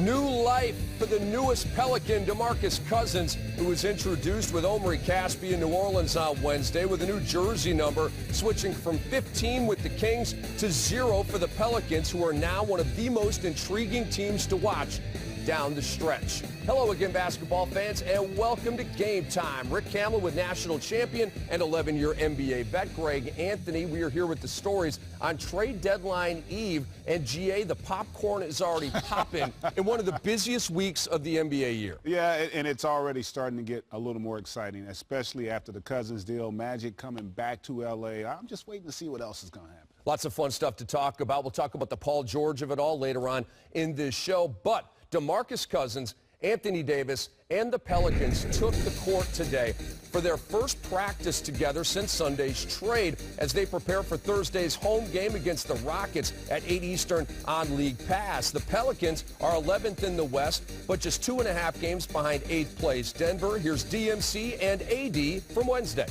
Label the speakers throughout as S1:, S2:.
S1: New life for the newest Pelican, DeMarcus Cousins, who was introduced with Omri Caspi in New Orleans on Wednesday with a new jersey number, switching from 15 with the Kings to 0 for the Pelicans, who are now one of the most intriguing teams to watch down the stretch. Hello again, basketball fans, and welcome to Game Time. Rick Kamla with national champion and 11-year NBA vet Gregg Anthony. We are here with the stories on trade deadline eve, and GA, the popcorn is already popping in one of the busiest weeks of the NBA year.
S2: Yeah, and it's already starting to get a little more exciting, especially after the Cousins deal, Magic coming back to L.A. I'm just waiting to see what else is going to happen.
S1: Lots of fun stuff to talk about. We'll talk about the Paul George of it all later on in this show, but DeMarcus Cousins, Anthony Davis, and the Pelicans took the court today for their first practice together since Sunday's trade as they prepare for Thursday's home game against the Rockets at 8 Eastern on League Pass. The Pelicans are 11th in the West, but just 2.5 games behind 8th place Denver. Here's DMC and AD from Wednesday.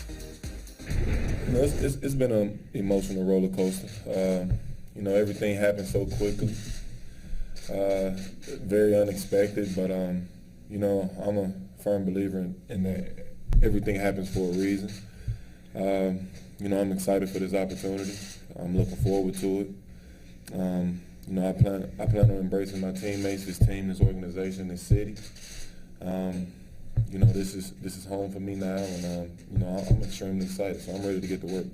S3: You know, it's been an emotional roller coaster. Everything happened so quickly. Very unexpected, but I'm a firm believer in that everything happens for a reason. I'm excited for this opportunity. I'm looking forward to it. I plan on embracing my teammates, this team, this organization, this city. This is home for me now, and I'm extremely excited, so I'm ready to get to work.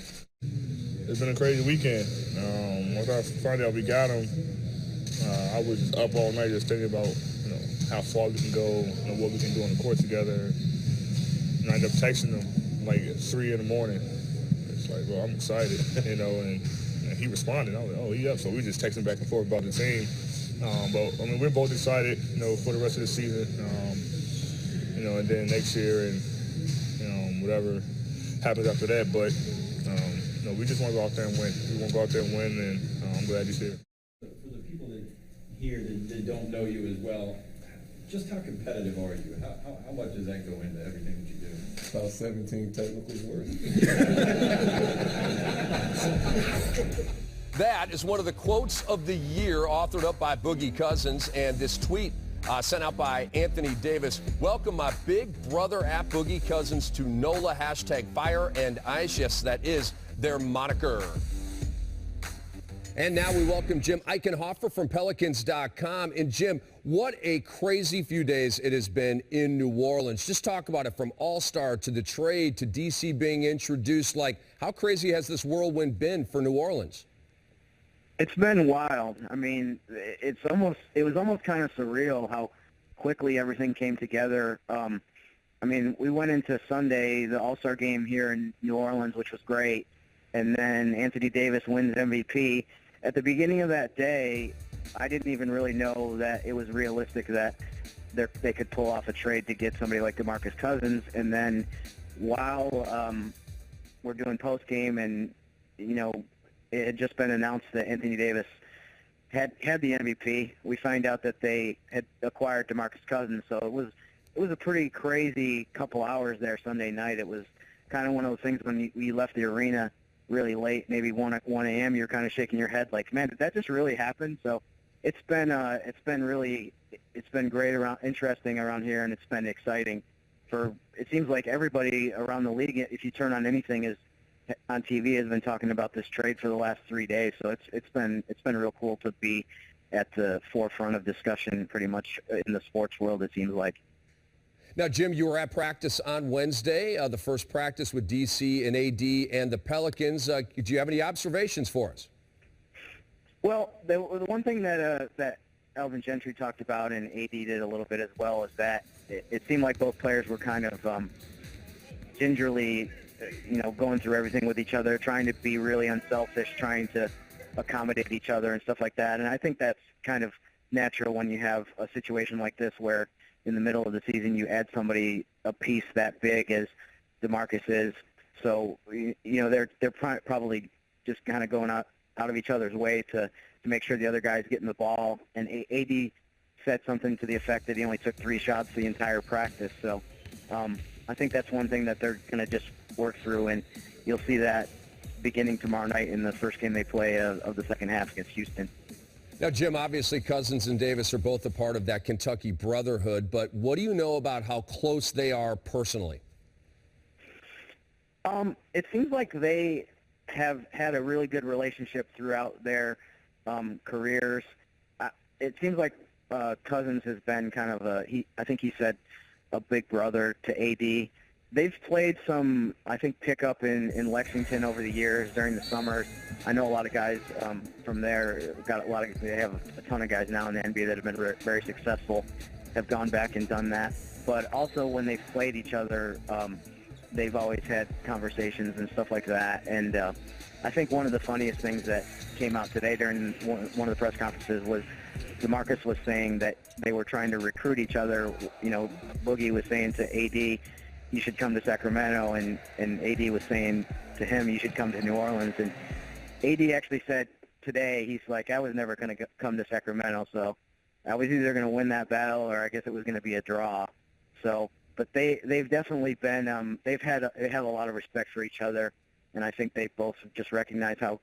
S4: It's been a crazy weekend. Once I found out we got him, I was up all night just thinking about, how far we can go, what we can do on the court together. And I ended up texting him like at 3 in the morning. It's like, well, I'm excited, and he responded. I was like, oh, he up. So we just texting back and forth about the team. But we're both excited, for the rest of the season, and then next year and whatever happens after that. But, we just want to go out there and win. We want to go out there and win, and I'm glad he's here.
S5: For the people here that don't know you as well, just how competitive are you? How much does that go into everything that you do?
S3: About 17 technicals worth.
S1: That is one of the quotes of the year authored up by Boogie Cousins, and this tweet sent out by Anthony Davis. Welcome my big brother at Boogie Cousins to NOLA, #Fire and Ice. Yes, that is their moniker. And now we welcome Jim Eichenhofer from Pelicans.com. And Jim, what a crazy few days it has been in New Orleans. Just talk about it, from All-Star to the trade to D.C. being introduced. Like, how crazy has this whirlwind been for New Orleans?
S6: It's been wild. I mean, it was almost kind of surreal how quickly everything came together. We went into Sunday, the All-Star game here in New Orleans, which was great. And then Anthony Davis wins MVP. At the beginning of that day, I didn't even really know that it was realistic that they could pull off a trade to get somebody like DeMarcus Cousins. And then while we're doing post-game and, it had just been announced that Anthony Davis had the MVP, we find out that they had acquired DeMarcus Cousins. So it was a pretty crazy couple hours there Sunday night. It was kind of one of those things when you left the arena really late, maybe 1 a.m., you're kind of shaking your head like, man, did that just really happen? So it's been great interesting around here, and it's been exciting. It seems like everybody around the league, if you turn on anything on TV, has been talking about this trade for the last 3 days. So it's been real cool to be at the forefront of discussion pretty much in the sports world, it seems like.
S1: Now, Jim, you were at practice on Wednesday, the first practice with DC and AD and the Pelicans. Do you have any observations for us?
S6: Well, the one thing that Alvin Gentry talked about and AD did a little bit as well is that it seemed like both players were kind of gingerly, going through everything with each other, trying to be really unselfish, trying to accommodate each other and stuff like that. And I think that's kind of natural when you have a situation like this where in the middle of the season you add somebody a piece that big as DeMarcus is. So, they're probably just kind of going out of each other's way to make sure the other guy's getting the ball. And AD said something to the effect that he only took 3 shots the entire practice. So I think that's one thing that they're going to just work through, and you'll see that beginning tomorrow night in the first game they play of the second half against Houston.
S1: Now, Jim, obviously Cousins and Davis are both a part of that Kentucky brotherhood, but what do you know about how close they are personally?
S6: It seems like they have had a really good relationship throughout their careers. It seems like Cousins has been kind of I think he said a big brother to AD. They've played some, I think, pickup in Lexington over the years during the summers. I know a lot of guys from there. They have a ton of guys now in the NBA that have been very successful, have gone back and done that. But also when they've played each other, they've always had conversations and stuff like that. And I think one of the funniest things that came out today during one of the press conferences was DeMarcus was saying that they were trying to recruit each other. You know, Boogie was saying to AD, you should come to Sacramento, and AD was saying to him, you should come to New Orleans. And AD actually said today, he's like, I was never going to come to Sacramento, so I was either going to win that battle or I guess it was going to be a draw. So, but they've definitely been they have a lot of respect for each other, and I think they both just recognize how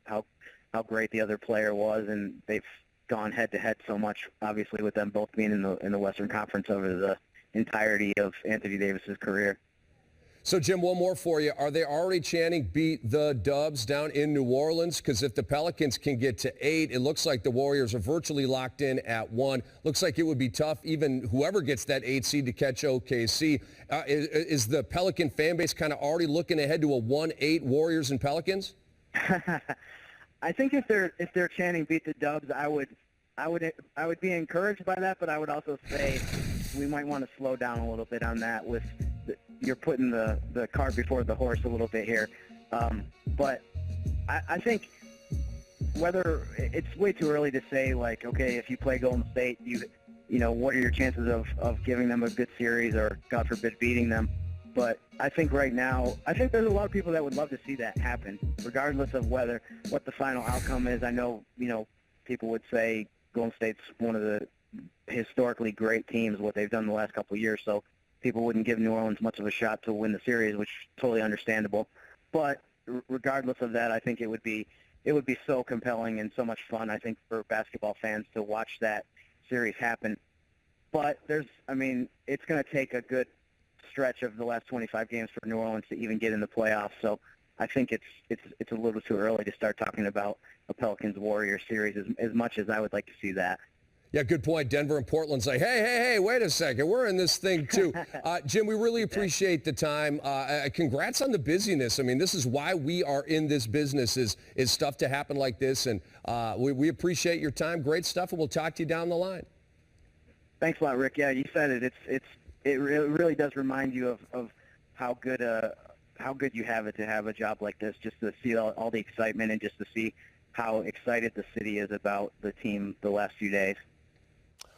S6: great the other player was, and they've gone head to head so much, obviously, with them both being in the Western Conference over the entirety of Anthony Davis's career.
S1: So, Jim, one more for you. Are they already chanting beat the Dubs down in New Orleans? Because if the Pelicans can get to 8, it looks like the Warriors are virtually locked in at 1. Looks like it would be tough, even whoever gets that 8 seed, to catch OKC. Is the Pelican fan base kind of already looking ahead to a 1-8 Warriors and Pelicans?
S6: I think if they're chanting beat the Dubs, I would be encouraged by that, but I would also say we might want to slow down a little bit on that. You're putting the cart before the horse a little bit here. But I think whether it's way too early to say, like, okay, if you play Golden State, you know, what are your chances of giving them a good series or, God forbid, beating them? But I think right now, I think there's a lot of people that would love to see that happen, regardless of what the final outcome is. I know, you know, people would say Golden State's one of the historically great teams, what they've done the last couple of years, so people wouldn't give New Orleans much of a shot to win the series, which is totally understandable. But regardless of that, I think it would be so compelling and so much fun, I think, for basketball fans to watch that series happen. But it's going to take a good stretch of the last 25 games for New Orleans to even get in the playoffs. So I think it's a little too early to start talking about a Pelicans-Warriors series as much as I would like to see that.
S1: Yeah, good point. Denver and Portland's like, hey, wait a second. We're in this thing, too. Jim, we really appreciate the time. Congrats on the busyness. I mean, this is why we are in this business, is stuff to happen like this. And we appreciate your time. Great stuff, and we'll talk to you down the line.
S6: Thanks a lot, Rick. Yeah, you said it. It really does remind you of how good you have it to have a job like this, just to see all the excitement and just to see how excited the city is about the team the last few days.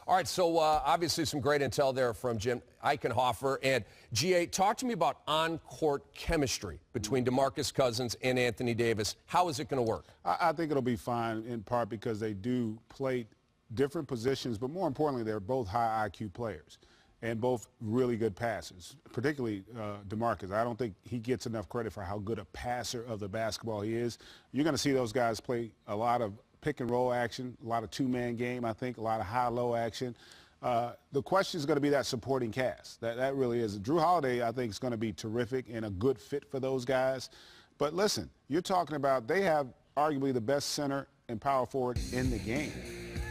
S1: All right, so obviously some great intel there from Jim Eichenhofer. And GA, talk to me about on-court chemistry between DeMarcus Cousins and Anthony Davis. How is it going to work?
S2: I think it'll be fine, in part because they do play different positions, but more importantly, they're both high IQ players and both really good passers, particularly DeMarcus. I don't think he gets enough credit for how good a passer of the basketball he is. You're going to see those guys play a lot of pick-and-roll action, a lot of two-man game, I think, a lot of high-low action. The question is going to be that supporting cast. That really is. Drew Holiday, I think, is going to be terrific and a good fit for those guys. But listen, you're talking about they have arguably the best center and power forward in the game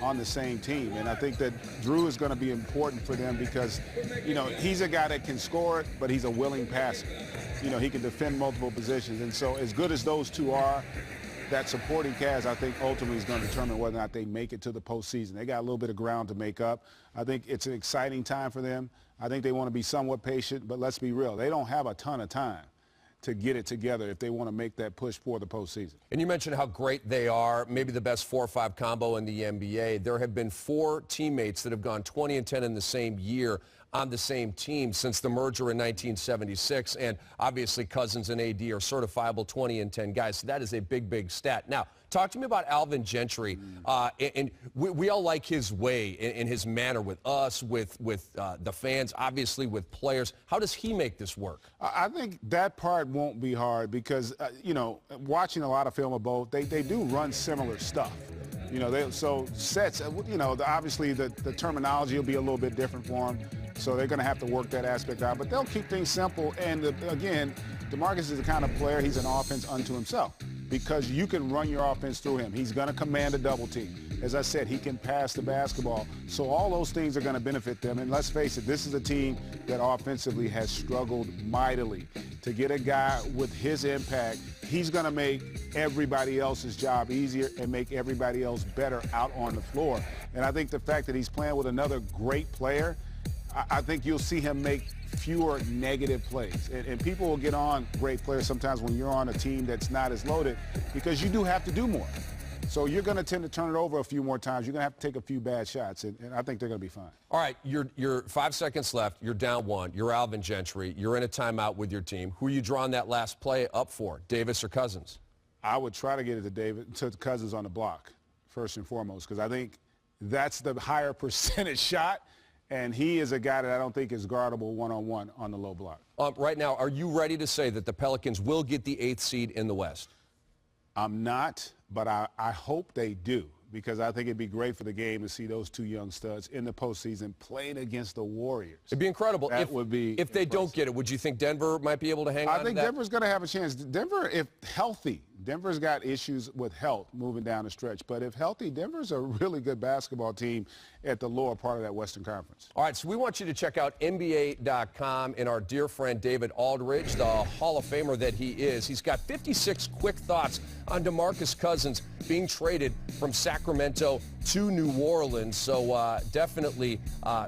S2: on the same team. And I think that Drew is going to be important for them because, you know, he's a guy that can score it, but he's a willing passer. You know, he can defend multiple positions. And so as good as those two are, that supporting cast, I think, ultimately is going to determine whether or not they make it to the postseason. They got a little bit of ground to make up. I think it's an exciting time for them. I think they want to be somewhat patient, but let's be real. They don't have a ton of time to get it together if they want to make that push for the postseason.
S1: And you mentioned how great they are, maybe the best 4 or 5 combo in the NBA. There have been 4 teammates that have gone 20-10 in the same year on the same team since the merger in 1976, and obviously Cousins and AD are certifiable 20-10 guys, so that is a big, big stat. Now, talk to me about Alvin Gentry, and we all like his way and his manner with us, with the fans, obviously with players. How does he make this work?
S2: I think that part won't be hard because, you know, watching a lot of film of both, they do run similar stuff. You know, so sets, you know, obviously the terminology will be a little bit different for them. So they're going to have to work that aspect out. But they'll keep things simple. And again, DeMarcus is the kind of player, he's an offense unto himself because you can run your offense through him. He's going to command a double team. As I said, he can pass the basketball. So all those things are going to benefit them. And let's face it, this is a team that offensively has struggled mightily. To get a guy with his impact, he's going to make everybody else's job easier and make everybody else better out on the floor. And I think the fact that he's playing with another great player, I think you'll see him make fewer negative plays. And people will get on great players sometimes when you're on a team that's not as loaded because you do have to do more. So you're going to tend to turn it over a few more times. You're going to have to take a few bad shots, and I think they're going to be fine.
S1: All right, you're 5 seconds left. You're down 1. You're Alvin Gentry. You're in a timeout with your team. Who are you drawing that last play up for, Davis or Cousins?
S2: I would try to get it to Cousins on the block, first and foremost, because I think that's the higher percentage shot, and he is a guy that I don't think is guardable one-on-one on the low block.
S1: Right now, are you ready to say that the Pelicans will get the 8th seed in the West?
S2: I'm not, but I hope they do because I think it'd be great for the game to see those two young studs in the postseason playing against the Warriors.
S1: It'd be incredible.
S2: That would be
S1: if they don't get it, would you think Denver might be able to hang on to that?
S2: I think Denver's going to have a chance. Denver, if healthy, Denver's got issues with health moving down the stretch. But if healthy, Denver's a really good basketball team at the lower part of that Western Conference.
S1: All right, so we want you to check out NBA.com and our dear friend David Aldridge, the Hall of Famer that he is. He's got 56 quick thoughts on DeMarcus Cousins being traded from Sacramento to New Orleans. So definitely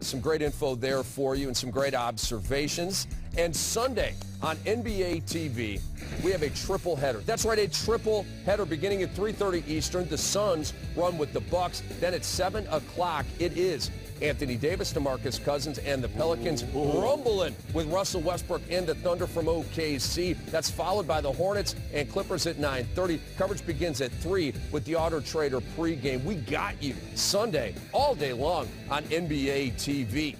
S1: some great info there for you and some great observations. And Sunday on NBA TV, we have a triple header. That's right, a triple header beginning at 3:30 Eastern. The Suns run with the Bucks. Then at 7 o'clock, it is Anthony Davis, DeMarcus Cousins, and the Pelicans rumbling with Russell Westbrook and the Thunder from OKC. That's followed by the Hornets and Clippers at 9:30. Coverage begins at 3 with the Auto Trader pregame. We got you Sunday all day long on NBA TV.